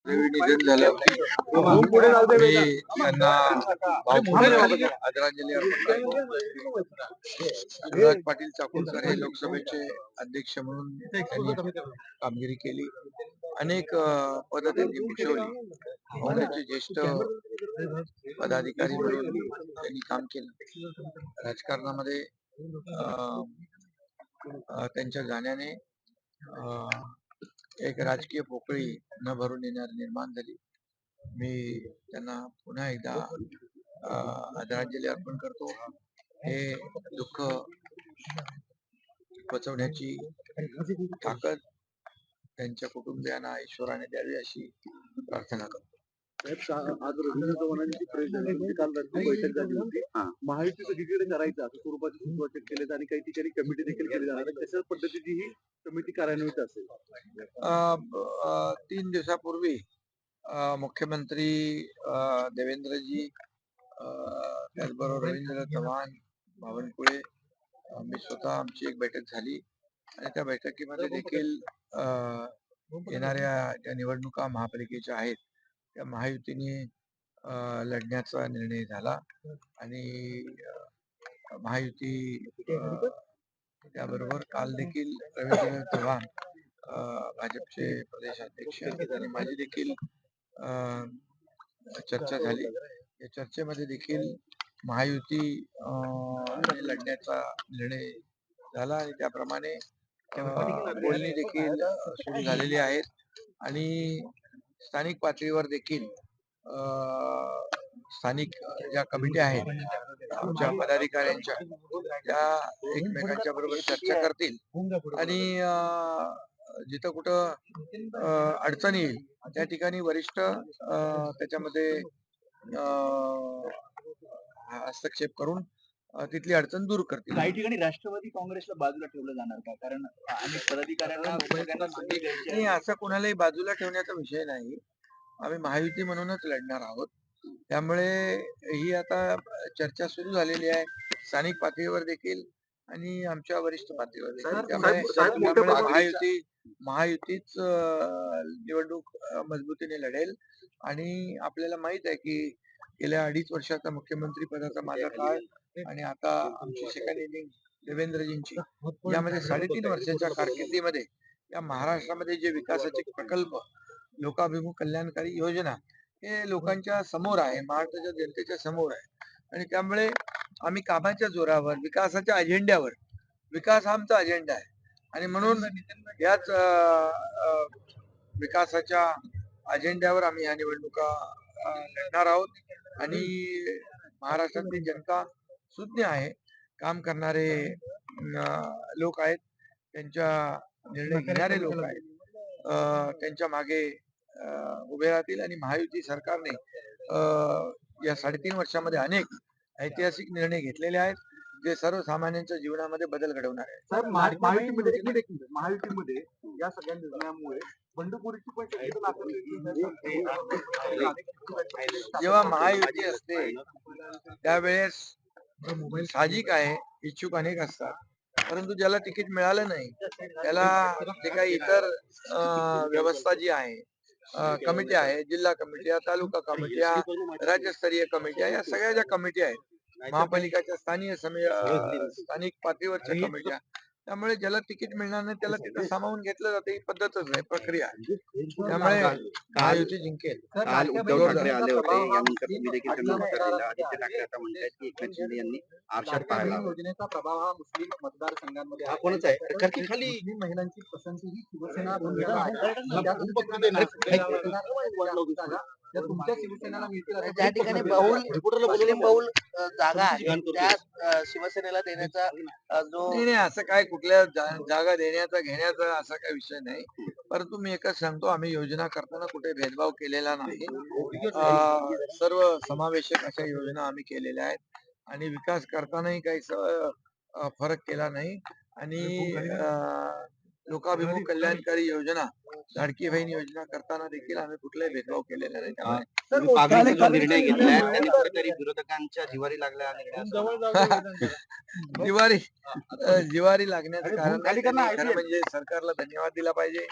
रवी निधन झालं. मी त्यांना भावपूर्ण आदरांजली अर्पण करतो. शिवराज पाटील चाकूरकर हे लोकसभेचे अध्यक्ष म्हणून त्यांनी कामगिरी केली. अनेक पद त्यांनी भूषवली. काँग्रेसचे ज्येष्ठ पदाधिकारी म्हणून त्यांनी काम केलं. राजकारणामध्ये त्यांच्या जाण्याने एक राजकीय पोकळी न भरून येणार निर्माण झाली. मी त्यांना पुन्हा एकदा आदरांजली अर्पण करतो. हे दुःख पचवण्याची ताकद त्यांच्या कुटुंबियांना ईश्वराने द्यावी अशी प्रार्थना करतो. आज रवींद्र चव्हाणांची प्रेस झाली होती, काल रात्री बैठक झाली होती. महायुती सगळीकडे करायचं असं स्वरूपाचे सूचना केले आणि काही ठिकाणी कमिटी देखील केली जाणार आहे. कशा पद्धतीची ही कमिटी कार्यान्वित असेल? 3 दिवसापूर्वी मुख्यमंत्री देवेंद्रजी, त्याचबरोबर रवींद्र चव्हाण, बावनकुळे, मी स्वतः आमची एक बैठक झाली आणि त्या बैठकीमध्ये देखील येणाऱ्या ज्या निवडणुका महापालिकेच्या आहेत त्या महायुतीने लढण्याचा निर्णय झाला आणि महायुती त्याबरोबर काल देखील रवींद्र चव्हाण भाजपचे प्रदेशाध्यक्ष आणि माझी देखील चर्चा झाली. या चर्चेमध्ये देखील महायुती लढण्याचा निर्णय झाला आणि त्याप्रमाणे बोलणी देखील सुरू झालेली आहेत आणि स्थानिक पातळीवर देखील स्थानिक ज्या कमिटी आहेत आमच्या पदाधिकाऱ्यांच्या त्या एकमेकांच्या बरोबर चर्चा करतील आणि जिथं कुठं अडचण येईल त्या ठिकाणी वरिष्ठ त्याच्यामध्ये हस्तक्षेप करून तिथली अडचण दूर करतील. काही ठिकाणी राष्ट्रवादी काँग्रेसला बाजूला ठेवलं जाणार का? कारण अनेक पदाधिकाऱ्यांना संधी द्यायची नाही, असं कोणालाही बाजूला ठेवण्याचा विषय नाही. आम्ही महायुती म्हणूनच लढणार आहोत. त्यामुळे ही आता चर्चा सुरू झालेली आहे स्थानिक पातळीवर देखील आणि आमच्या वरिष्ठ पातळीवर देखील. त्यामुळे महायुतीच निवडणूक मजबूतीने लढेल आणि आपल्याला माहित आहे की गेल्या 2.5 वर्षाचा मुख्यमंत्री पदाचा माझा काळ आणि आता आमची सेकंड इनिंग देवेंद्रजींची यामध्ये 3.5 वर्षाच्या कारकिर्दीमध्ये या महाराष्ट्रामध्ये जे विकासाचे प्रकल्प, लोकाभिमुख कल्याणकारी योजना हे लोकांच्या समोर आहे, महाराष्ट्राच्या जनतेच्या समोर आहे आणि त्यामुळे आम्ही कामाच्या जोरावर विकासाच्या अजेंड्यावर, विकास हा आमचा अजेंडा आहे आणि म्हणून याच विकासाच्या अजेंड्यावर आम्ही या निवडणुका लढणार आहोत आणि महाराष्ट्रातली जनता सुज्ञ आहे. काम करणारे लोक आहेत, त्यांच्या निर्णय घेणारे लोक आहेत, त्यांच्या मागे उभे राहतील आणि महायुती सरकारने या 3.5 वर्षामध्ये अनेक ऐतिहासिक निर्णय घेतलेले आहेत जे सर्वसामान्यांच्या जीवनामध्ये बदल घडवणार आहे. महायुतीमध्ये या सगळ्या निर्णयामुळे बंडखोरीची पण जेव्हा महायुती असते त्यावेळेस साहजिक आहे इच्छुक अनेक असतात, परंतु ज्याला तिकीट मिळालं नाही त्याला जे काही इतर व्यवस्था जी आहे, कमिटी आहे, जिल्हा कमिट्या, तालुका कमिट्या, राज्यस्तरीय कमिट्या, या सगळ्या ज्या कमिटी आहेत महापालिकाच्या स्थानिक पातळीवरच्या कमिट्या, त्यामुळे ज्याला तिकीट मिळणार नाही त्याला तिथं सामावून घेतलं जातं. ही पद्धतच आहे, प्रक्रिया. त्यामुळे महायुती जिंकेल. काल उद्धव ठाकरे आले होते, यानंतर तुम्ही देखील त्यांना उत्तर दिलं. आदित्य ठाकरे आता म्हणतात की एकनाथ शिंदे यांनी आरशात पाहायला योजनेचा प्रभाव हा मुस्लिम मतदारसंघांमध्ये हा कोणाचा आहे? कारण खाली मुस्लिम महिलांची पसंती ही शिवसेना तुमच्या शिवसेनेला मिळतील ज्या ठिकाणी बहुल जागा आहेत त्या शिवसेनेला देण्याचा जो नाही, असं काय कुठल्या जागा देण्याचा घेण्याचा असा काही विषय नाही. परंतु मी एकच सांगतो, आम्ही योजना करताना कुठे भेदभाव केलेला नाही. सर्व समावेशक अशा योजना आम्ही केलेल्या आहेत आणि विकास करतानाही काही फरक केला नाही आणि लोकाभिमुख कल्याणकारी योजना लाडकी बहीण योजना करताना देखील आम्ही कुठलाही भेदभाव केलेला नाही. त्यामुळे तुम्ही पाघडीचा जो निर्णय घेतलाय त्यांनी कुठेतरी विरोधकांच्या जिवारी लागला हा निर्णय असं वाटतं. जिवारी लागण्याचं कारण नाही. त्यांनी खरं म्हणजे सरकारला धन्यवाद दिला पाहिजे,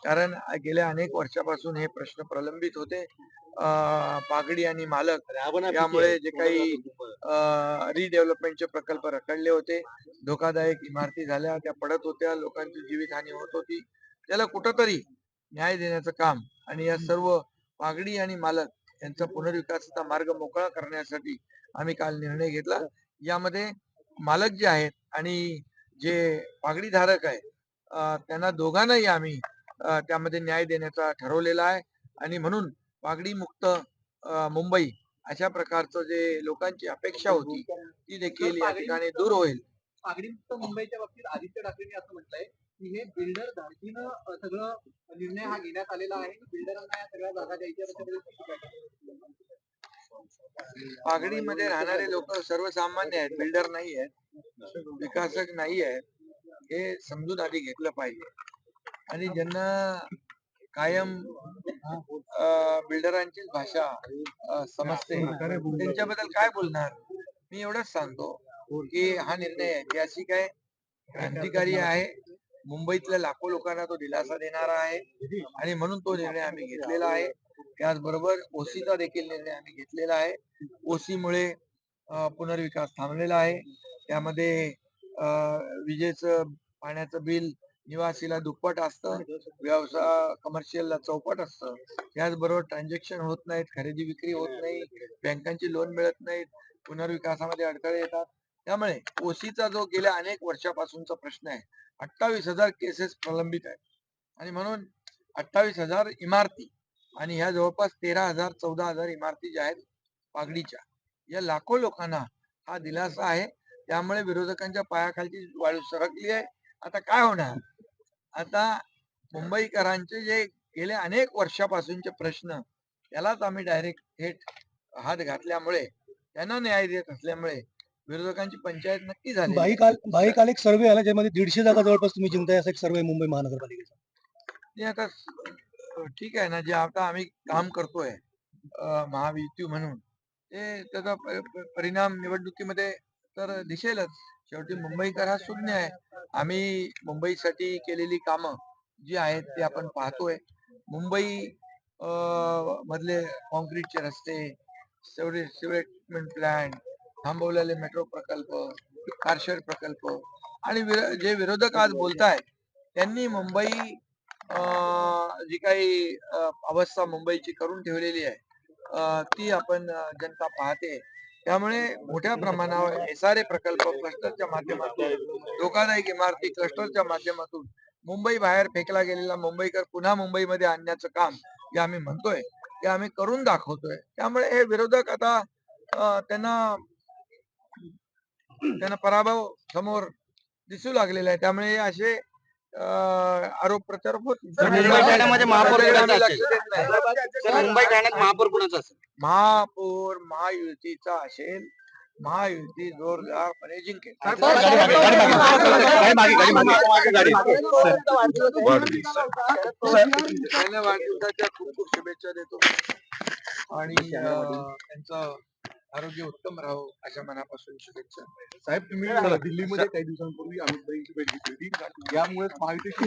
कारण गेल्या अनेक वर्षापासून हे प्रश्न प्रलंबित होते. पागडी आणि मालक यामुळे जे काही रिडेव्हलपमेंटचे प्रकल्प रखडले होते, धोकादायक इमारती झाल्या, त्या पडत होत्या, लोकांची जीवितहानी होत होती. त्याला कुठंतरी न्याय देण्याचं काम आणि या सर्व पागडी आणि मालक यांचा पुनर्विकासाचा मार्ग मोकळा करण्यासाठी आम्ही काल निर्णय घेतला. यामध्ये मालक जे आहेत आणि जे पागडी धारक आहे त्यांना दोघांनाही आम्ही त्यामध्ये न्याय देण्याचा ठरवलेला आहे आणि म्हणून पागडी मुक्त मुंबई अशा प्रकारचं जे लोकांची अपेक्षा होती ती देखील या ठिकाणी दूर होईल. पागडीमुक्त मुंबईच्या बाबतीत आदित्य ठाकरेंनी असं म्हटलंय की हे बिल्डर धारकीनं सगळं निर्णय हा घेण्यात आलेला आहे. बिल्डरांना या सगळ्या जागा द्यायच्या. पागडीमध्ये राहणारे लोक सर्वसामान्य आहेत, बिल्डर नाही आहेत, विकासक नाही आहेत, हे समजून आधी घेतलं पाहिजे. आणि ज्यांना कायम बिल्डरांचीच भाषा समजते त्यांच्याबद्दल काय बोलणार. मी एवढंच सांगतो की हा निर्णय ऐतिहासिक आहे, क्रांतिकारी आहे, मुंबईतल्या लाखो लोकांना तो दिलासा देणारा आहे आणि म्हणून तो निर्णय आम्ही घेतलेला आहे. त्याचबरोबर ओसीचा देखील निर्णय आम्ही घेतलेला आहे. ओसीमुळे पुनर्विकास थांबलेला आहे. त्यामध्ये विजेचं पाण्याचं बिल निवासीला दुप्पट असतं, व्यवसाय कमर्शियलला चौपट असतं. त्याचबरोबर ट्रान्झॅक्शन होत नाहीत, खरेदी विक्री होत नाही, बँकांची लोन मिळत नाहीत, पुनर्विकासामध्ये अडथळे येतात. त्यामुळे ओसीचा जो गेल्या अनेक वर्षापासूनचा प्रश्न आहे, 28,000 केसेस प्रलंबित आहेत आणि म्हणून 28,000 इमारती आणि ह्या जवळपास 13,000 14,000 इमारती ज्या आहेत पागडीच्या, या लाखो लोकांना हा दिलासा आहे. त्यामुळे विरोधकांच्या पायाखालची वाळू सरकली आहे. आता काय होणार? आता मुंबईकरांचे जे गेले अनेक वर्षापासूनचे प्रश्न त्यालाच आम्ही डायरेक्ट थेट हात घातल्यामुळे त्यांना न्याय देत असल्यामुळे विरोधकांची पंचायत नक्की झाली. भाई काल एक सर्वे आला ज्यामध्ये 150 जागा जवळपास तुम्ही जिंकताय असा एक सर्वे मुंबई महानगरपालिकेचा. ते आता ठीक आहे ना, जे आता आम्ही काम करतोय महायुती म्हणून ते त्याचा परिणाम निवडणुकीमध्ये तर दिसेलच. शेवटी मुंबईकर हा शून्य आहे. आम्ही मुंबईसाठी केलेली कामं जी आहेत ती आपण पाहतोय. मुंबई मधले कॉन्क्रीटचे रस्ते, सिवेज ट्रीटमेंट प्लॅन्ट, थांबवलेले मेट्रो प्रकल्प, कारशेड प्रकल्प आणि जे विरोधक आज बोलतायत त्यांनी मुंबई जी काही अवस्था मुंबईची करून ठेवलेली आहे ती आपण जनता पाहते. त्यामुळे मोठ्या प्रमाणावर SRA प्रकल्प क्लस्टरच्या माध्यमातून, धोकादायक इमारती क्लस्टरच्या माध्यमातून मुंबई बाहेर फेकला गेलेला मुंबईकर पुन्हा मुंबईमध्ये आणण्याचं काम जे आम्ही म्हणतोय ते आम्ही करून दाखवतोय. त्यामुळे हे विरोधक आता त्यांना पराभव समोर दिसू लागलेला आहे. त्यामुळे असे आरोप प्रत्यारोप होत मुंबई ठाण्यामध्ये महापौर कुणाचा लक्ष असेल? देत नाही. मुंबई ठाण्यात महापौर कुणाचा असेल? महापौर महायुतीचा असेल. महायुती जोरदारपणे जिंकेल. त्यांना वाढदिवसाच्या खूप खूप शुभेच्छा देतो आणि त्यांचं आरोग्य उत्तम राहो अशा मनापासून शुभेच्छा. साहेब तुम्ही दिल्लीमध्ये काही दिवसांपूर्वी अमित भाईंची भेट घेतली होती. यामुळे महायुतीची